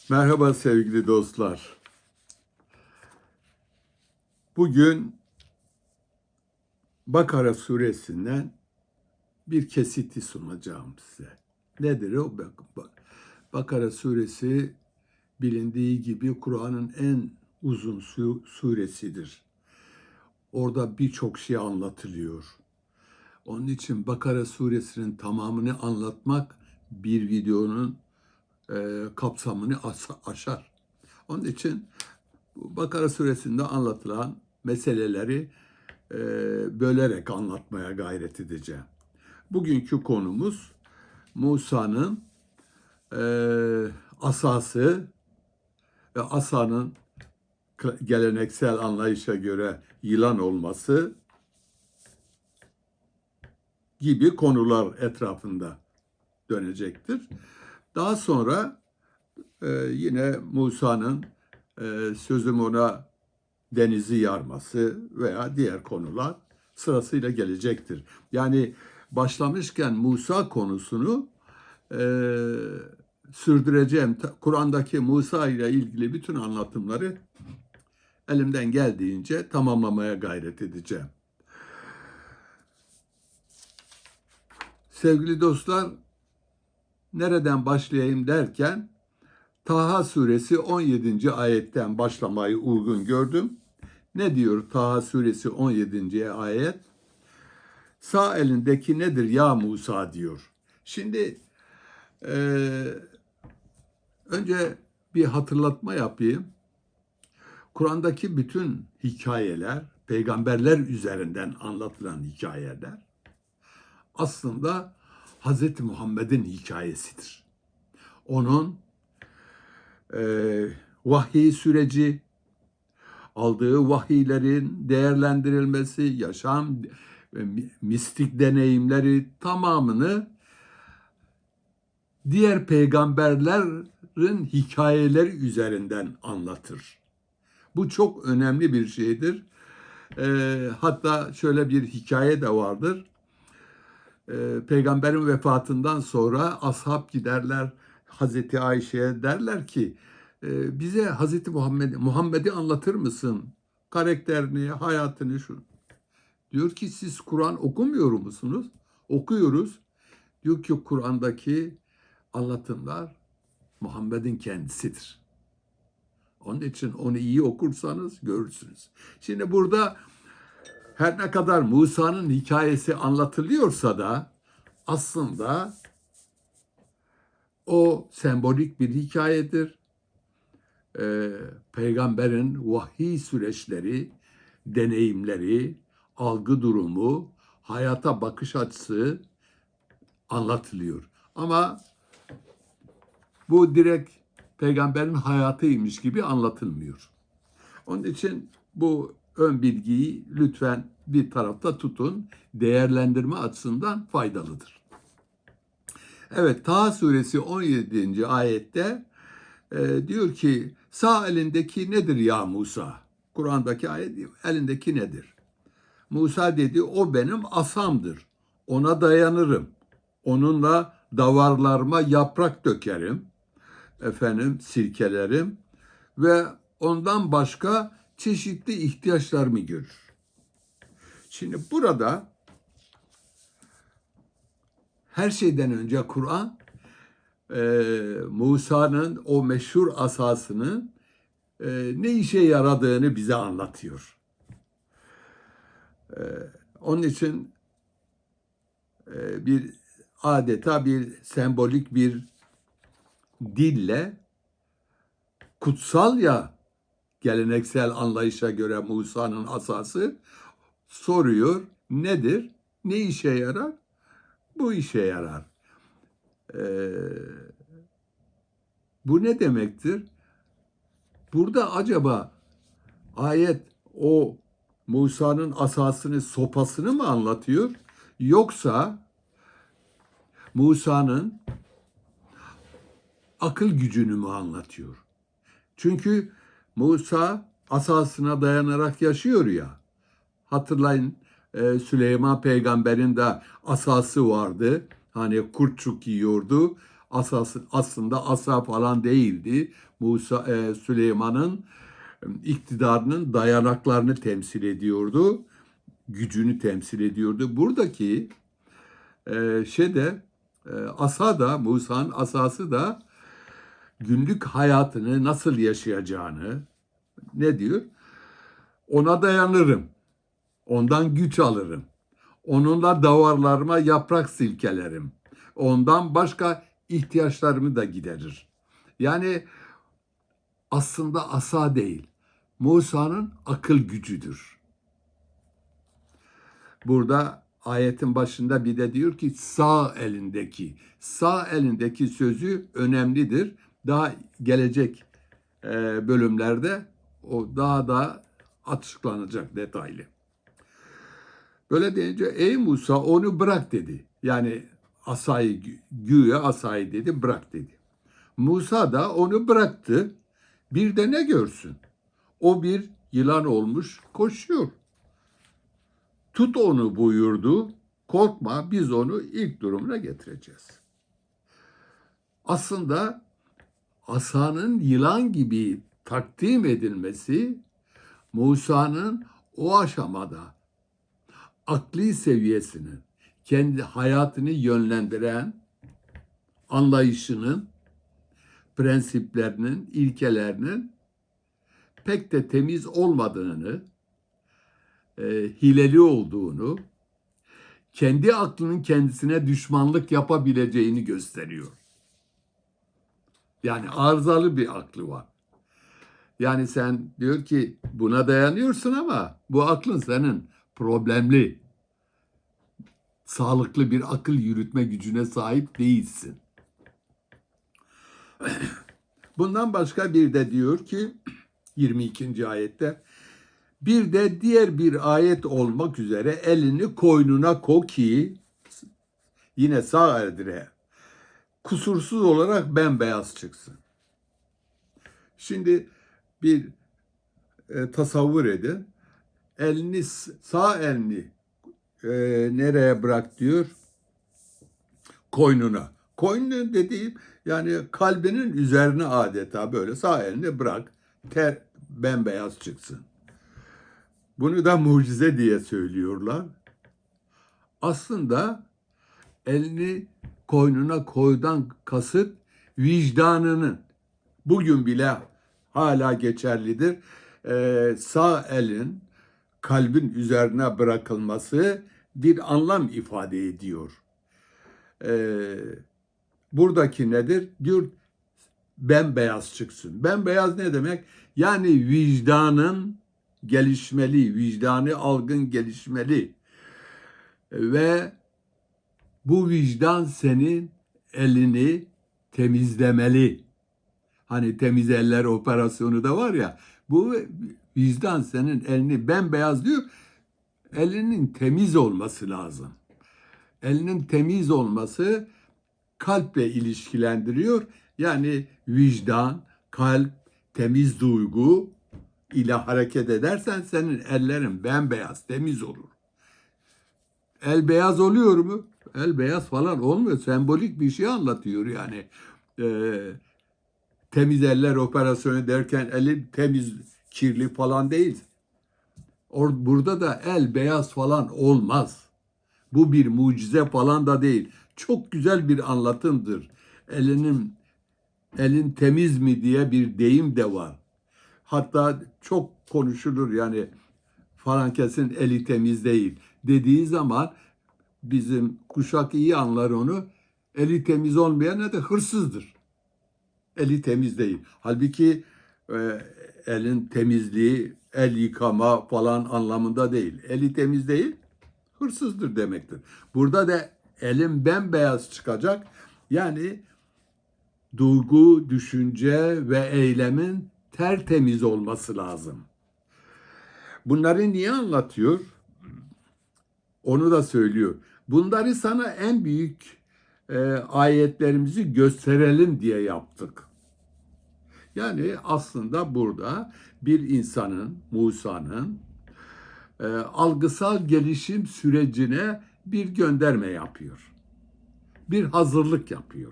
Merhaba sevgili dostlar. Bugün Bakara suresinden bir kesiti sunacağım size. Nedir o? Bakara suresi bilindiği gibi Kur'an'ın en uzun suresidir. Orada birçok şey anlatılıyor. Onun için Bakara suresinin tamamını anlatmak bir videonun kapsamını aşar. Onun için Bakara suresinde anlatılan meseleleri bölerek anlatmaya gayret edeceğim. Bugünkü konumuz Musa'nın asası ve asanın geleneksel anlayışa göre yılan olması gibi konular etrafında dönecektir. Daha sonra yine Musa'nın sözüm ona denizi yarması veya diğer konular sırasıyla gelecektir. Yani başlamışken Musa konusunu sürdüreceğim. Kur'an'daki Musa ile ilgili bütün anlatımları elimden geldiğince tamamlamaya gayret edeceğim. Sevgili dostlar, nereden başlayayım derken Taha suresi 17. ayetten başlamayı uygun gördüm. Ne diyor Taha suresi 17. ayet? Sağ elindeki nedir ya Musa diyor. Şimdi önce bir hatırlatma yapayım. Kur'an'daki bütün hikayeler, peygamberler üzerinden anlatılan hikayeler aslında Hz. Muhammed'in hikayesidir. Onun vahiy süreci, aldığı vahiylerin değerlendirilmesi, yaşam, mistik deneyimleri tamamını diğer peygamberlerin hikayeleri üzerinden anlatır. Bu çok önemli bir şeydir. Hatta şöyle bir hikaye de vardır. Peygamberin vefatından sonra ashab giderler Hazreti Ayşe'ye derler ki bize Hazreti Muhammed'i anlatır mısın? Karakterini, hayatını şu. Diyor ki siz Kur'an okumuyor musunuz? Okuyoruz. Diyor ki Kur'an'daki anlatımlar Muhammed'in kendisidir. Onun için onu iyi okursanız görürsünüz. Şimdi burada her ne kadar Musa'nın hikayesi anlatılıyorsa da aslında o sembolik bir hikayedir. Peygamberin vahiy süreçleri, deneyimleri, algı durumu, hayata bakış açısı anlatılıyor. Ama bu direkt peygamberin hayatıymış gibi anlatılmıyor. Onun için bu ön bilgiyi lütfen bir tarafta tutun. Değerlendirme açısından faydalıdır. Evet, Taha suresi 17. ayette diyor ki sağ elindeki nedir ya Musa? Kur'an'daki ayet elindeki nedir? Musa dedi o benim asamdır. Ona dayanırım. Onunla davarlarıma yaprak dökerim. Sirkelerim ve ondan başka çeşitli ihtiyaçlarımı görür. Şimdi burada her şeyden önce Kur'an Musa'nın o meşhur asasının ne işe yaradığını bize anlatıyor. Onun için bir adeta bir sembolik bir dille kutsal ya geleneksel anlayışa göre Musa'nın asası soruyor nedir? Ne işe yarar? Bu işe yarar. Bu ne demektir? Burada acaba ayet o Musa'nın asasını, sopasını mı anlatıyor? Yoksa Musa'nın akıl gücünü mü anlatıyor? Çünkü Musa asasına dayanarak yaşıyor ya. Hatırlayın Süleyman peygamberin de asası vardı. Hani kurtçuk yiyordu. Aslında asa falan değildi. Süleyman'ın iktidarının dayanaklarını temsil ediyordu. Gücünü temsil ediyordu. Buradaki asa da, Musa'nın asası da günlük hayatını nasıl yaşayacağını, ne diyor? Ona dayanırım. Ondan güç alırım. Onunla davarlarıma yaprak silkelerim. Ondan başka ihtiyaçlarımı da giderir. Yani aslında asa değil, Musa'nın akıl gücüdür. Burada ayetin başında bir de diyor ki sağ elindeki sözü önemlidir. Daha gelecek bölümlerde o daha da açıklanacak detaylı. Böyle deyince ey Musa onu bırak dedi. Yani asayı güya asayı dedi bırak dedi. Musa da onu bıraktı. Bir de ne görsün? O bir yılan olmuş koşuyor. Tut onu buyurdu. Korkma biz onu ilk durumuna getireceğiz. Aslında asanın yılan gibi takdim edilmesi Musa'nın o aşamada akli seviyesinin kendi hayatını yönlendiren anlayışının, prensiplerinin, ilkelerinin pek de temiz olmadığını, hileli olduğunu, kendi aklının kendisine düşmanlık yapabileceğini gösteriyor. Yani arızalı bir aklı var. Yani sen diyor ki buna dayanıyorsun ama bu aklın senin problemli, sağlıklı bir akıl yürütme gücüne sahip değilsin. Bundan başka bir de diyor ki 22. ayette bir de diğer bir ayet olmak üzere elini koynuna koy ki yine sağ eldire kusursuz olarak bembeyaz çıksın. Şimdi bir tasavvur edin. Sağ elini nereye bırak diyor? Koynuna. Koynun dediğim yani kalbinin üzerine adeta böyle sağ elini bırak. Bembeyaz çıksın. Bunu da mucize diye söylüyorlar. Aslında elini koynuna koydan kasıt vicdanının bugün bile hala geçerlidir. Sağ elin kalbin üzerine bırakılması bir anlam ifade ediyor. Buradaki nedir? Diyor bembeyaz çıksın. Bembeyaz ne demek? Yani vicdanın gelişmeli, vicdanı algın gelişmeli. Ve bu vicdan senin elini temizlemeli. Hani temiz eller operasyonu da var ya. Bu vicdan senin elini bembeyaz diyor. Elinin temiz olması lazım. Elinin temiz olması kalple ilişkilendiriyor. Yani vicdan, kalp, temiz duygu ile hareket edersen senin ellerin bembeyaz, temiz olur. El beyaz oluyor mu? El beyaz falan olmuyor. Sembolik bir şey anlatıyor yani. Temiz eller operasyonu derken eli temiz, kirli falan değil. Burada da el beyaz falan olmaz. Bu bir mucize falan da değil. Çok güzel bir anlatımdır. Elin temiz mi diye bir deyim de var. Hatta çok konuşulur yani falan kesin eli temiz değil dediği zaman bizim kuşak iyi anlar onu. Eli temiz olmayan ne de hırsızdır. Eli temiz değil. Halbuki elin temizliği, el yıkama falan anlamında değil. Eli temiz değil, hırsızdır demektir. Burada da elin bembeyaz çıkacak. Yani duygu, düşünce ve eylemin tertemiz olması lazım. Bunları niye anlatıyor? Onu da söylüyor. Bunları sana en büyük ayetlerimizi gösterelim diye yaptık. Yani aslında burada bir insanın, Musa'nın algısal gelişim sürecine bir gönderme yapıyor. Bir hazırlık yapıyor.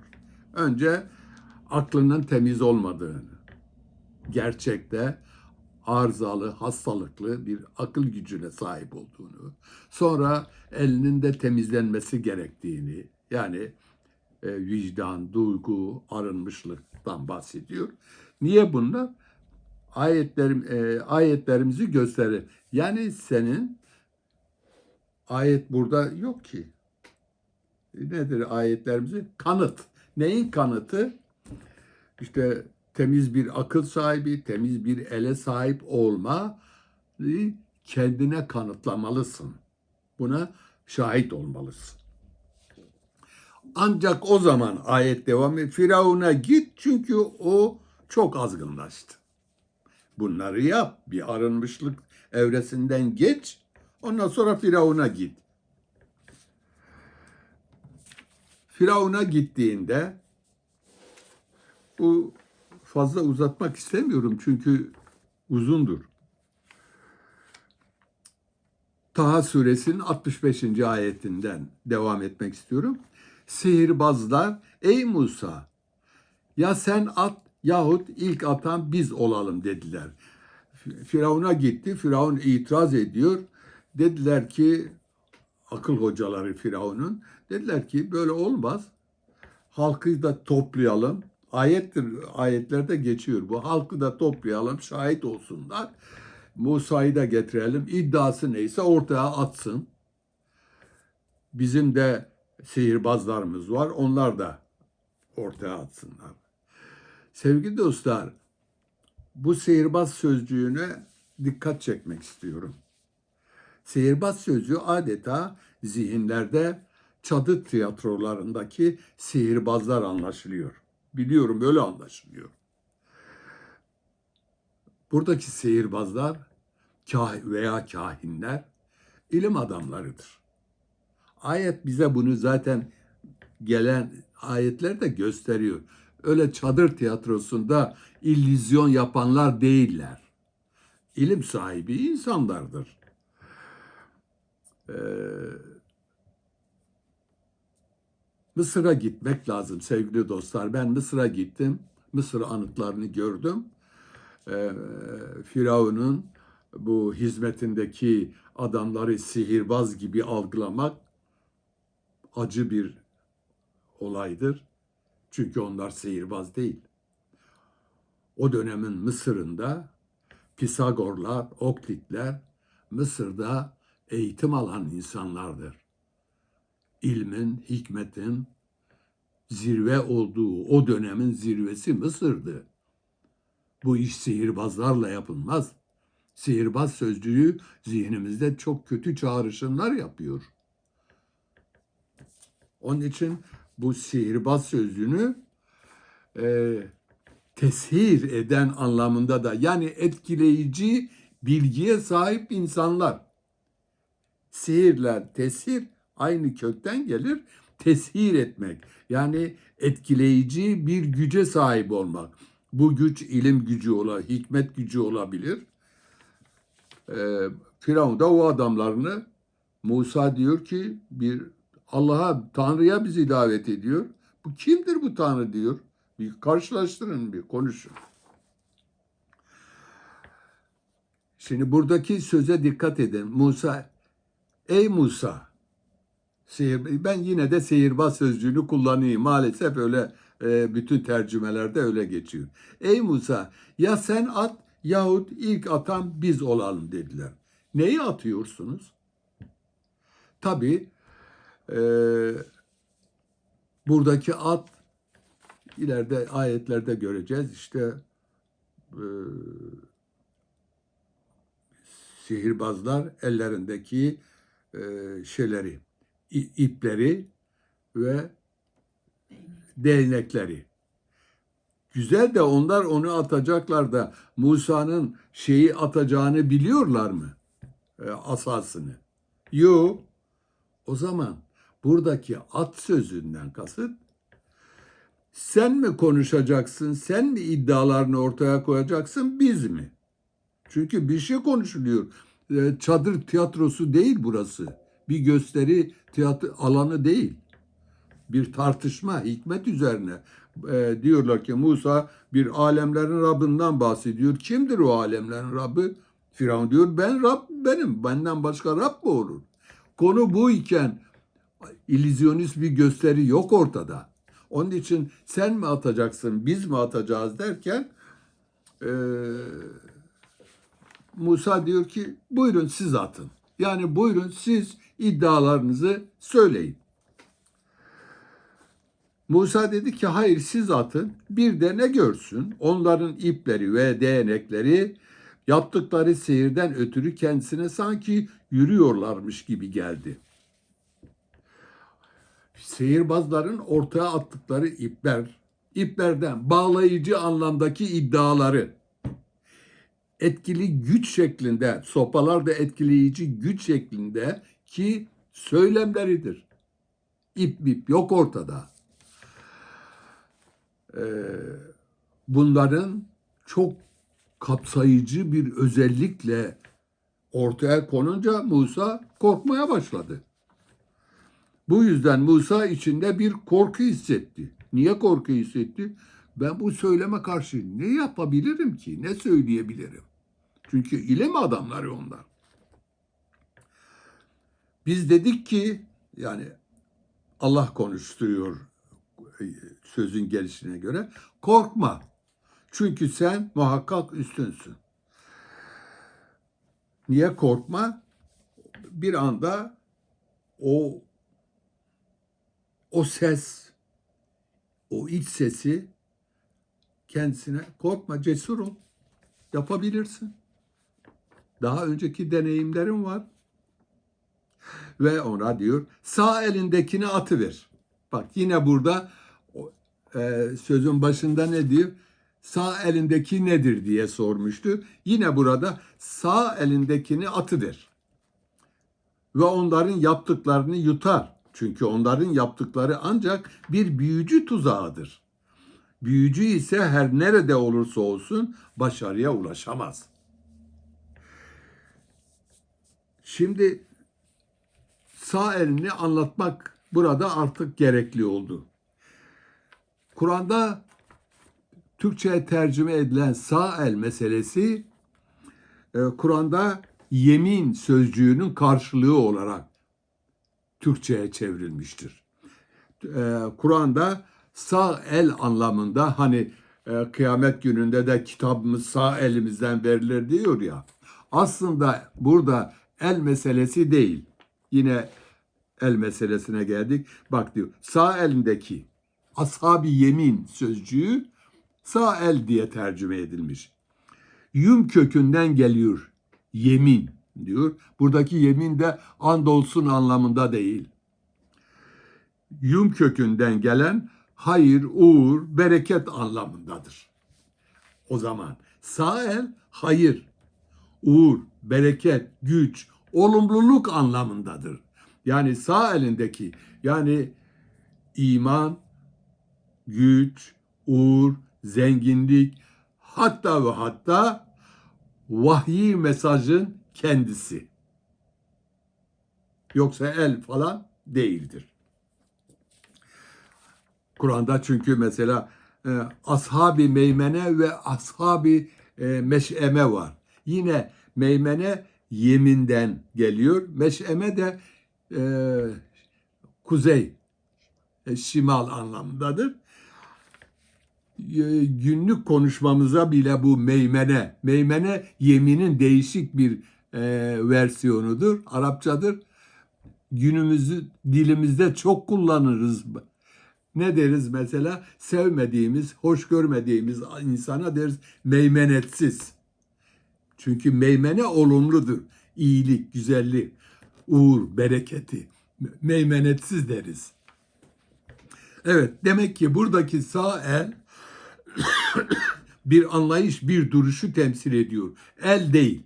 Önce aklının temiz olmadığını, gerçekte arızalı, hastalıklı bir akıl gücüne sahip olduğunu, sonra elinin de temizlenmesi gerektiğini, yani vicdan, duygu, arınmışlıktan bahsediyor. Niye bunlar? Ayetlerimizi gösterir. Yani senin ayet burada yok ki. Nedir ayetlerimizi? Kanıt. Neyin kanıtı? İşte temiz bir akıl sahibi, temiz bir ele sahip olma, kendine kanıtlamalısın. Buna şahit olmalısın. Ancak o zaman ayet devam ediyor. Firavun'a git çünkü o çok azgınlaştı. Bunları yap. Bir arınmışlık evresinden geç. Ondan sonra Firavun'a git. Firavun'a gittiğinde, bu fazla uzatmak istemiyorum çünkü uzundur. Taha suresinin 65. ayetinden devam etmek istiyorum. Sihirbazlar, ey Musa, ya sen at yahut ilk atan biz olalım dediler. Firavun'a gitti. Firavun itiraz ediyor. Dediler ki, akıl hocaları Firavun'un, dediler ki böyle olmaz. Halkı da toplayalım. Ayetlerde geçiyor bu. Halkı da toplayalım, şahit olsunlar. Musa'yı da getirelim. İddiası neyse ortaya atsın. Bizim de sihirbazlarımız var. Onlar da ortaya atsınlar. Sevgili dostlar, bu sihirbaz sözcüğüne dikkat çekmek istiyorum. Sihirbaz sözcüğü adeta zihinlerde çadır tiyatrolarındaki sihirbazlar anlaşılıyor. Biliyorum böyle anlaşılıyor. Buradaki sihirbazlar veya kahinler ilim adamlarıdır. Ayet bize bunu zaten gelen ayetler de gösteriyor. Öyle çadır tiyatrosunda illüzyon yapanlar değiller. İlim sahibi insanlardır. Mısır'a gitmek lazım sevgili dostlar. Ben Mısır'a gittim. Mısır anıtlarını gördüm. Firavun'un bu hizmetindeki adamları sihirbaz gibi algılamak acı bir olaydır. Çünkü onlar sihirbaz değil. O dönemin Mısır'ında Pisagorlar, Oklitler Mısır'da eğitim alan insanlardır. İlmin, hikmetin zirve olduğu o dönemin zirvesi Mısır'dı. Bu iş sihirbazlarla yapılmaz. Sihirbaz sözcüğü zihnimizde çok kötü çağrışımlar yapıyor. Onun için bu sihirbaz sözcüğünü teshir eden anlamında da, yani etkileyici bilgiye sahip insanlar. Sihirler, teshir aynı kökten gelir. Teshir etmek, yani etkileyici bir güce sahip olmak. Bu güç ilim gücü olabilir, hikmet gücü olabilir. Firavun da o adamlarını, Musa diyor ki bir Allah'a, Tanrı'ya bizi davet ediyor. Bu kimdir bu Tanrı diyor. Bir karşılaştırın, bir konuşun. Şimdi buradaki söze dikkat edin. Musa, ey Musa, ben yine de sihirbaz sözcüğünü kullanayım. Maalesef öyle, bütün tercümelerde öyle geçiyor. Ey Musa, ya sen at yahut ilk atan biz olalım dediler. Neyi atıyorsunuz? Tabii buradaki at, ileride ayetlerde göreceğiz. İşte sihirbazlar ellerindeki şeyleri, ipleri ve değnekleri. Güzel de onlar onu atacaklar da Musa'nın şeyi atacağını biliyorlar mı? Asasını. Yok. O zaman buradaki at sözünden kasıt, sen mi konuşacaksın, sen mi iddialarını ortaya koyacaksın, biz mi? Çünkü bir şey konuşuluyor. Çadır tiyatrosu değil burası. Bir gösteri tiyatro alanı değil. Bir tartışma, hikmet üzerine. Diyorlar ki Musa bir alemlerin Rabbinden bahsediyor. Kimdir o alemlerin Rabbi? Firavun diyor ben Rab benim. Benden başka Rab mı olur? Konu bu iken illüzyonist bir gösteri yok ortada. Onun için sen mi atacaksın, biz mi atacağız derken Musa diyor ki buyurun siz atın. Yani buyurun siz iddialarınızı söyleyin. Musa dedi ki hayır siz atın bir de ne görsün onların ipleri ve değnekleri yaptıkları seyirden ötürü kendisine sanki yürüyorlarmış gibi geldi. Sihirbazların ortaya attıkları iplerden bağlayıcı anlamdaki iddiaları etkili güç şeklinde, sopalar da etkileyici güç şeklinde ki söylemleridir. İp yok ortada. Bunların çok kapsayıcı bir özellikle ortaya konunca Musa korkmaya başladı. Bu yüzden Musa içinde bir korku hissetti. Niye korku hissetti? Ben bu söyleme karşı ne yapabilirim ki? Ne söyleyebilirim? Çünkü ilim adamları onlar. Biz dedik ki yani Allah konuşturuyor sözün gelişine göre. Korkma. Çünkü sen muhakkak üstünsün. Niye korkma? Bir anda o ses, o iç sesi kendisine korkma, cesur ol. Yapabilirsin. Daha önceki deneyimlerim var. Ve ona diyor sağ elindekini atıver. Bak yine burada sözün başında ne diyor? Sağ elindeki nedir diye sormuştu. Yine burada sağ elindekini atıver. Ve onların yaptıklarını yutar. Çünkü onların yaptıkları ancak bir büyücü tuzağıdır. Büyücü ise her nerede olursa olsun başarıya ulaşamaz. Şimdi sağ elini anlatmak burada artık gerekli oldu. Kur'an'da Türkçe'ye tercüme edilen sağ el meselesi Kur'an'da yemin sözcüğünün karşılığı olarak Türkçe'ye çevrilmiştir. Kur'an'da sağ el anlamında hani kıyamet gününde de kitabımız sağ elimizden verilir diyor ya. Aslında burada el meselesi değil. Yine el meselesine geldik. Bak diyor sağ elindeki ashab-ı yemin sözcüğü sağ el diye tercüme edilmiş. Yum kökünden geliyor yemin diyor. Buradaki yemin de andolsun anlamında değil. Yum kökünden gelen hayır, uğur, bereket anlamındadır. O zaman sağ el hayır, uğur, bereket, güç, olumluluk anlamındadır. Yani sağ elindeki yani iman, güç, uğur, zenginlik hatta ve hatta vahyi mesajın kendisi. Yoksa el falan değildir. Kur'an'da çünkü mesela ashab-ı meymene ve ashab-ı meş'eme var. Yine meymene yeminden geliyor. Meş'eme de kuzey, şimal anlamındadır. Günlük konuşmamıza bile bu meymene yeminin değişik bir versiyonudur. Arapçadır. Günümüzü dilimizde çok kullanırız. Ne deriz mesela? Sevmediğimiz, hoş görmediğimiz insana deriz meymenetsiz. Çünkü meymene olumludur. İyilik, güzellik, uğur, bereketi. Meymenetsiz deriz. Evet, demek ki buradaki sağ el bir anlayış, bir duruşu temsil ediyor. El değil.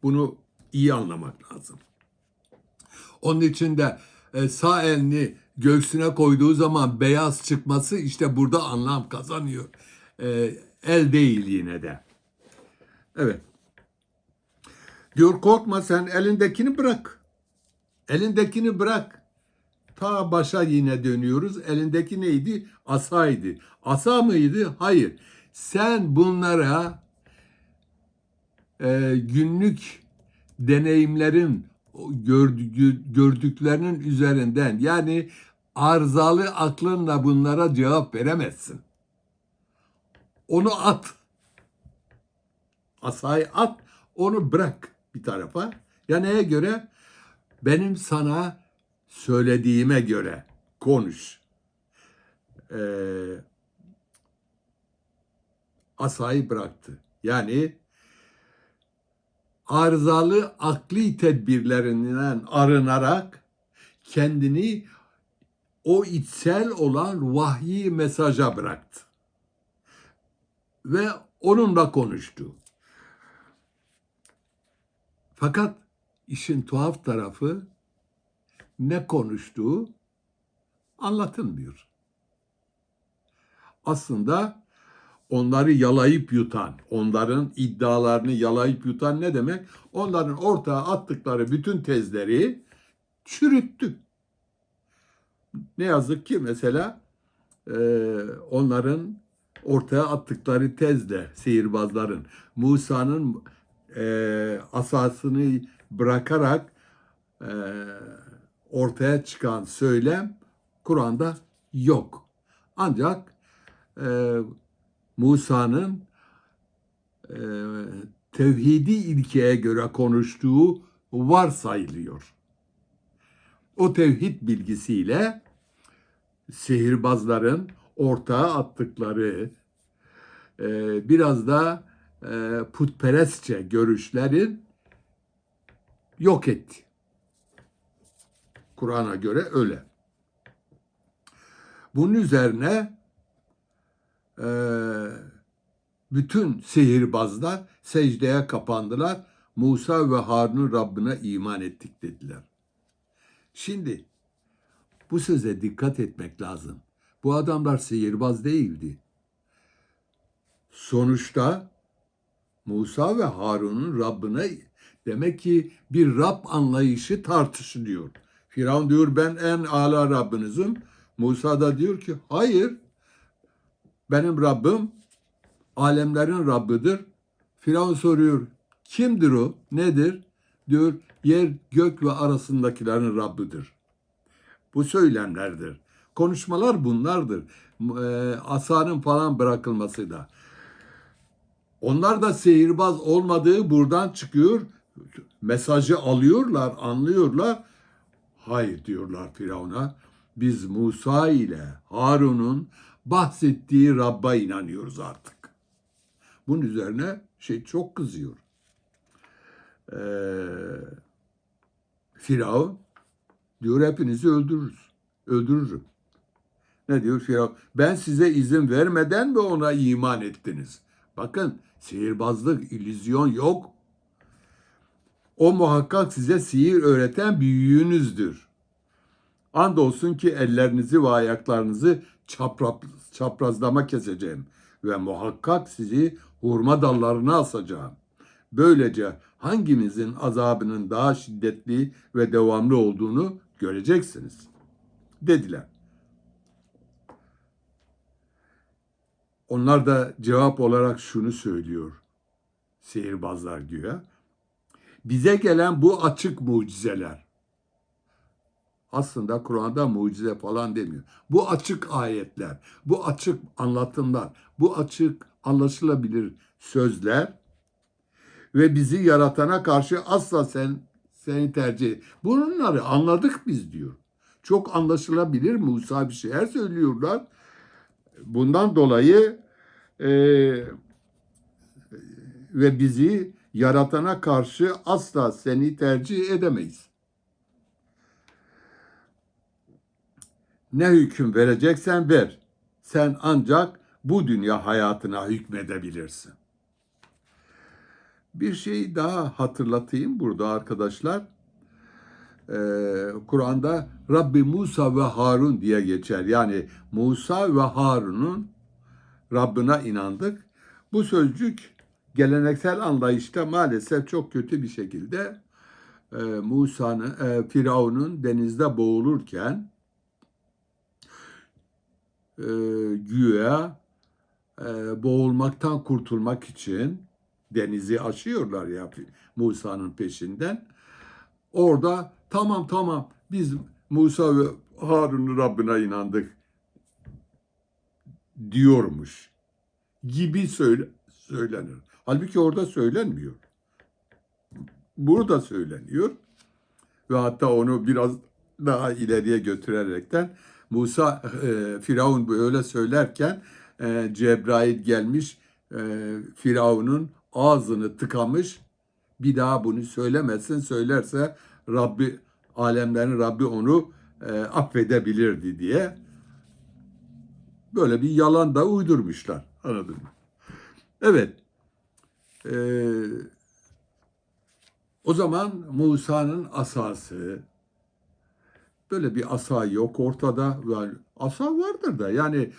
Bunu iyi anlamak lazım. Onun için de sağ elini göğsüne koyduğu zaman beyaz çıkması işte burada anlam kazanıyor. El değil yine de. Evet. Diyor korkma sen elindekini bırak. Elindekini bırak. ta başa yine dönüyoruz. Elindeki neydi? Asaydı. Asa mıydı? Hayır. Sen bunlara günlük deneyimlerin gördüklerinin üzerinden, yani arızalı aklınla bunlara cevap veremezsin. Onu at. Asayı at. Onu bırak bir tarafa. Ya neye göre? Benim sana söylediğime göre konuş. Asayı bıraktı. Yani arızalı akli tedbirlerinden arınarak kendini o içsel olan vahyi mesaja bıraktı. Ve onunla konuştu. Fakat işin tuhaf tarafı, ne konuştuğu anlatılmıyor. Aslında onları yalayıp yutan, onların iddialarını yalayıp yutan ne demek? Onların ortaya attıkları bütün tezleri çürüttü. Ne yazık ki mesela onların ortaya attıkları tezle, sihirbazların Musa'nın asasını bırakarak ortaya çıkan söylem Kur'an'da yok. Ancak Musa'nın tevhidi ilkeye göre konuştuğu varsayılıyor. O tevhid bilgisiyle sihirbazların ortaya attıkları biraz da putperestçe görüşlerin yok etti. Kur'an'a göre öyle. Bunun üzerine bütün sihirbazlar secdeye kapandılar. Musa ve Harun'un Rabbine iman ettik dediler. Şimdi bu söze dikkat etmek lazım. Bu adamlar sihirbaz değildi. Sonuçta Musa ve Harun'un Rabbine, demek ki bir Rab anlayışı tartışılıyor. Firavun diyor ben en âlâ Rabbinizim. Musa da diyor ki hayır, benim Rabbim alemlerin Rabbidir. Firavun soruyor kimdir o, nedir? Diyor yer gök ve arasındakilerin Rabbidir. Bu söylemlerdir. Konuşmalar bunlardır. Asanın falan bırakılması da. Onlar da sihirbaz olmadığı buradan çıkıyor. Mesajı alıyorlar, anlıyorlar. Hayır diyorlar Firavun'a. Biz Musa ile Harun'un bahsettiği Rabb'a inanıyoruz artık. Bunun üzerine çok kızıyor. Firavun diyor hepinizi öldürürüm. Ne diyor Firavun? Ben size izin vermeden mi ona iman ettiniz? Bakın sihirbazlık, illüzyon yok. O muhakkak size sihir öğreten büyüğünüzdür. Andolsun ki ellerinizi ve ayaklarınızı çaprazlama keseceğim ve muhakkak sizi hurma dallarına asacağım. Böylece hangimizin azabının daha şiddetli ve devamlı olduğunu göreceksiniz, dediler. Onlar da cevap olarak şunu söylüyor, sihirbazlar güya. Bize gelen bu açık mucizeler, aslında Kur'an'da mucize falan demiyor. Bu açık ayetler, bu açık anlatımlar, bu açık anlaşılabilir sözler ve bizi yaratana karşı asla seni tercih et. Bunları anladık biz diyor. Çok anlaşılabilir Musa bir şeyler söylüyorlar. Bundan dolayı ve bizi yaratana karşı asla seni tercih edemeyiz. Ne hüküm vereceksen ver. Sen ancak bu dünya hayatına hükmedebilirsin. Bir şey daha hatırlatayım burada arkadaşlar. Kur'an'da Rabbi Musa ve Harun diye geçer. Yani Musa ve Harun'un Rabbine inandık. Bu sözcük geleneksel anlayışta maalesef çok kötü bir şekilde Firavun'un denizde boğulurken güya boğulmaktan kurtulmak için denizi aşıyorlar ya Musa'nın peşinden. Orada tamam biz Musa ve Harun'un Rabbine inandık diyormuş gibi söylenir. Halbuki orada söylenmiyor. Burada söyleniyor ve hatta onu biraz daha ileriye götürerekten Musa Firavun böyle söylerken Cebrail gelmiş Firavun'un ağzını tıkamış. Bir daha bunu söylemesin. Söylerse Rabbi alemlerin Rabbi onu affedebilirdi diye böyle bir yalan da uydurmuşlar. Anladın mı? Evet. O zaman Musa'nın asası, böyle bir asa yok ortada. Yani asa vardır da yani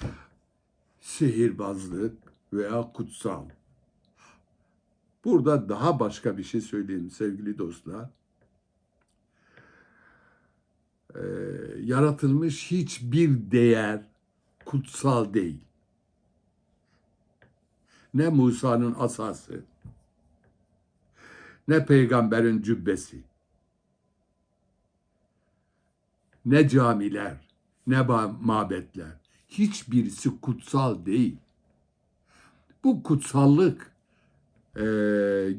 sihirbazlık veya kutsal. Burada daha başka bir şey söyleyeyim sevgili dostlar. Yaratılmış hiçbir değer kutsal değil. Ne Musa'nın asası, ne peygamberin cübbesi, ne camiler, ne mabetler. Hiçbirisi kutsal değil. Bu kutsallık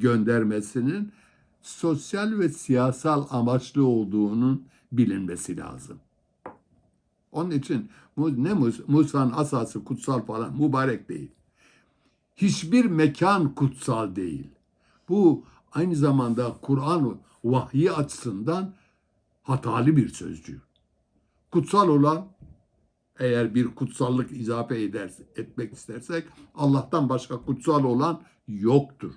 göndermesinin sosyal ve siyasal amaçlı olduğunun bilinmesi lazım. Onun için ne Musa'nın asası kutsal falan mübarek değil. Hiçbir mekan kutsal değil. Bu aynı zamanda Kur'an vahyi açısından hatalı bir sözcük. Kutsal olan eğer bir kutsallık izafe etmek istersek Allah'tan başka kutsal olan yoktur.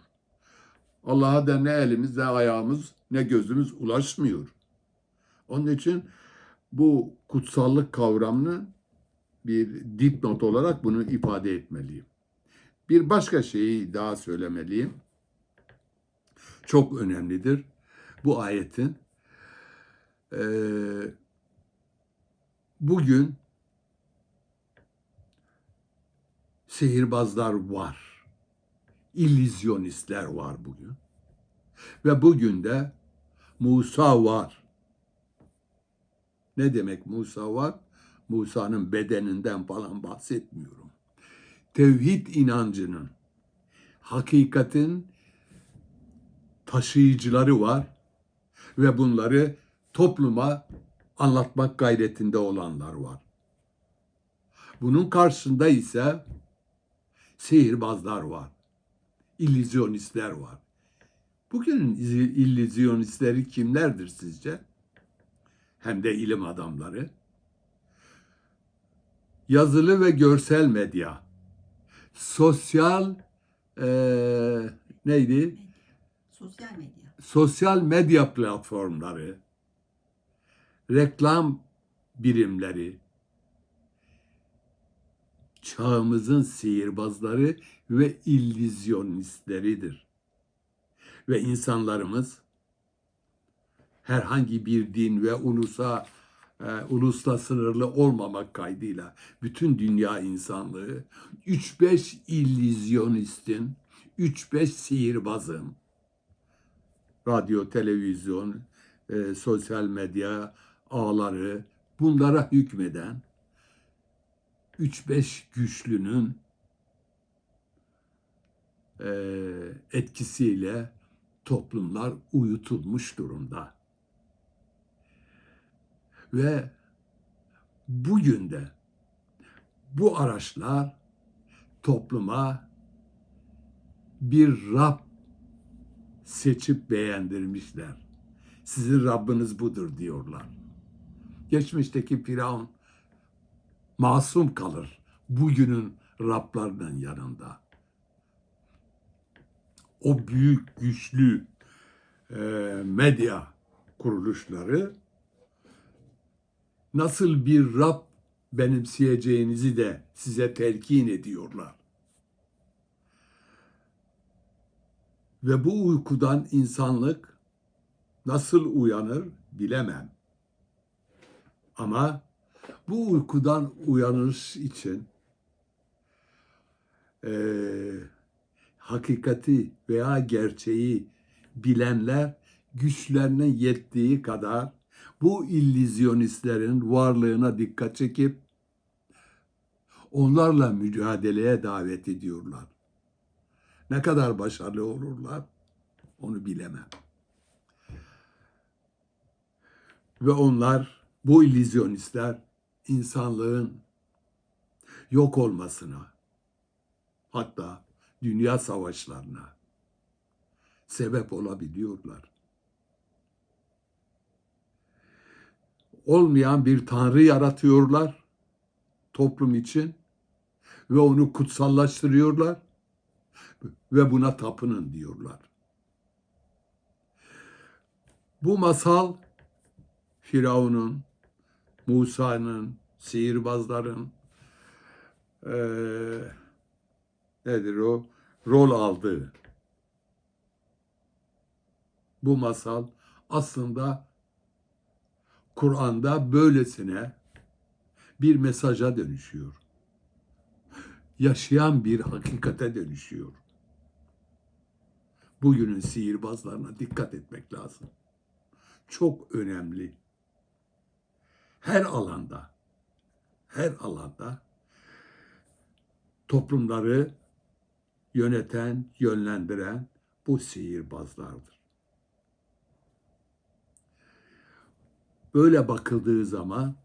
Allah'a da ne elimiz, ne ayağımız, ne gözümüz ulaşmıyor. Onun için bu kutsallık kavramını bir dipnot olarak bunu ifade etmeliyim. Bir başka şeyi daha söylemeliyim. Çok önemlidir. Bu ayetin bugün sihirbazlar var. İllüzyonistler var bugün. Ve bugün de Musa var. Ne demek Musa var? Musa'nın bedeninden falan bahsetmiyorum. Tevhid inancının, hakikatin taşıyıcıları var ve bunları topluma anlatmak gayretinde olanlar var. Bunun karşısında ise sihirbazlar var, illüzyonistler var. Bugünün illüzyonistleri kimlerdir sizce? Hem de ilim adamları. Yazılı ve görsel medya, sosyal neydi? Sosyal medya. Sosyal medya platformları, reklam birimleri, çağımızın sihirbazları ve illüzyonistleridir. Ve insanlarımız herhangi bir din ve ulusla sınırlı olmamak kaydıyla bütün dünya insanlığı 3-5 illüzyonistin, 3-5 sihirbazın, radyo, televizyon, sosyal medya ağları bunlara hükmeden 3-5 güçlünün etkisiyle toplumlar uyutulmuş durumda. Ve bugün de bu araçlar topluma bir Rab seçip beğendirmişler. Sizin Rabbiniz budur diyorlar. Geçmişteki Firavun masum kalır bugünün Rablarının yanında. O büyük, güçlü medya kuruluşları nasıl bir Rab benimseyeceğinizi de size telkin ediyorlar. Ve bu uykudan insanlık nasıl uyanır bilemem. Ama Bu uykudan uyanış için hakikati veya gerçeği bilenler güçlerine yettiği kadar bu illüzyonistlerin varlığına dikkat çekip onlarla mücadeleye davet ediyorlar. Ne kadar başarılı olurlar onu bilemem. Ve onlar, bu illüzyonistler insanlığın yok olmasına, hatta dünya savaşlarına sebep olabiliyorlar. Olmayan bir tanrı yaratıyorlar toplum için ve onu kutsallaştırıyorlar ve buna tapının diyorlar. Bu masal Firavun'un, Musa'nın, sihirbazların nedir o? Rol aldığı. Bu masal aslında Kur'an'da böylesine bir mesaja dönüşüyor. Yaşayan bir hakikate dönüşüyor. Bugünün sihirbazlarına dikkat etmek lazım. Çok önemli. Her alanda toplumları yöneten, yönlendiren bu sihirbazlardır. Böyle bakıldığı zaman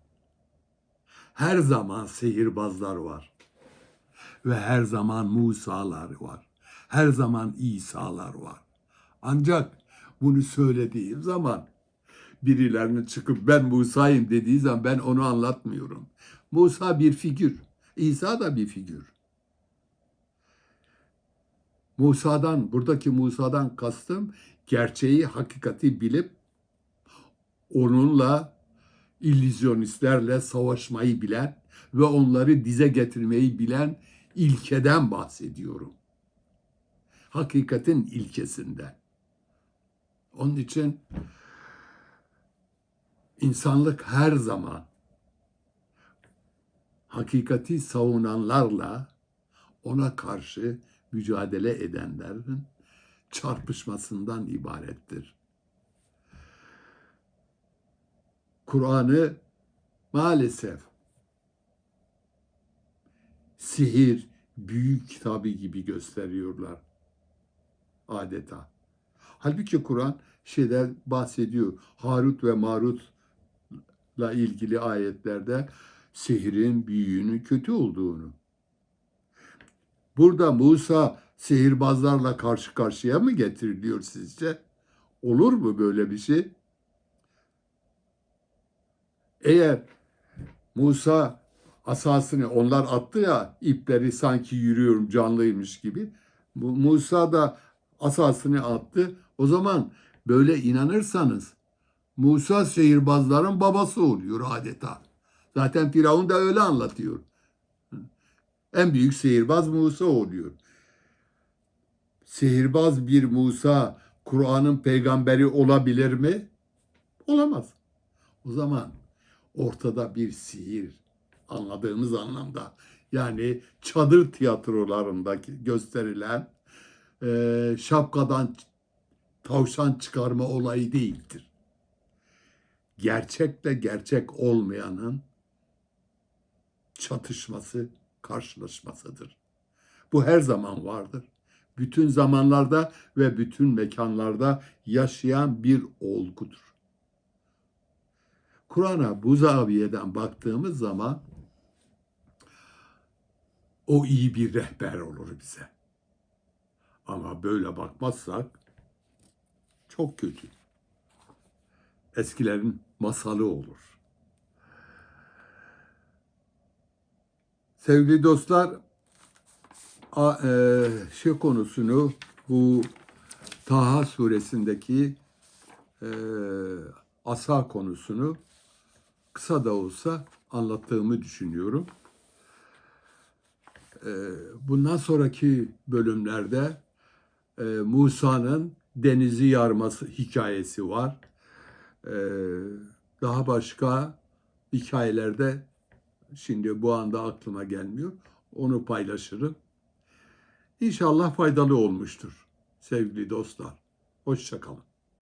her zaman sihirbazlar var. Ve her zaman Musa'lar var. Her zaman İsa'lar var. Ancak bunu söylediğim zaman birilerinin çıkıp ben Musa'yım dediği zaman ben onu anlatmıyorum. Musa bir figür. İsa da bir figür. Buradaki Musa'dan kastım gerçeği, hakikati bilip onunla, illüzyonistlerle savaşmayı bilen ve onları dize getirmeyi bilen ilkeden bahsediyorum. Hakikatin ilkesinden. Onun için insanlık her zaman hakikati savunanlarla ona karşı mücadele edenlerin çarpışmasından ibarettir. Kur'an'ı maalesef sihir, büyü kitabı gibi gösteriyorlar adeta. Halbuki Kur'an bahsediyor. Harut ve Marut'la ilgili ayetlerde sihirin, büyünün kötü olduğunu. Burada Musa sihirbazlarla karşı karşıya mı getiriliyor sizce? Olur mu böyle bir şey? Eğer Musa asasını onlar attı ya ipleri sanki yürüyorum canlıymış gibi. Musa da asasını attı. O zaman böyle inanırsanız Musa sihirbazların babası oluyor adeta. Zaten Firavun da öyle anlatıyor. En büyük sihirbaz Musa oluyor. Sihirbaz bir Musa Kur'an'ın peygamberi olabilir mi? Olamaz. O zaman ortada bir sihir anladığımız anlamda yani çadır tiyatrolarındaki gösterilen şapkadan tavşan çıkarma olayı değildir. Gerçekle gerçek olmayanın çatışması, karşılaşmasıdır. Bu her zaman vardır. Bütün zamanlarda ve bütün mekanlarda yaşayan bir olgudur. Kur'an'a bu zaviyeden baktığımız zaman o iyi bir rehber olur bize. Ama böyle bakmazsak çok kötü. Eskilerin masalı olur. Sevgili dostlar, konusunu bu Taha suresindeki asa konusunu kısa da olsa anlattığımı düşünüyorum. Bundan sonraki bölümlerde Musa'nın denizi yarması hikayesi var. Daha başka hikayelerde Şimdi bu anda aklıma gelmiyor. Onu paylaşırım. İnşallah faydalı olmuştur sevgili dostlar. Hoşça kalın.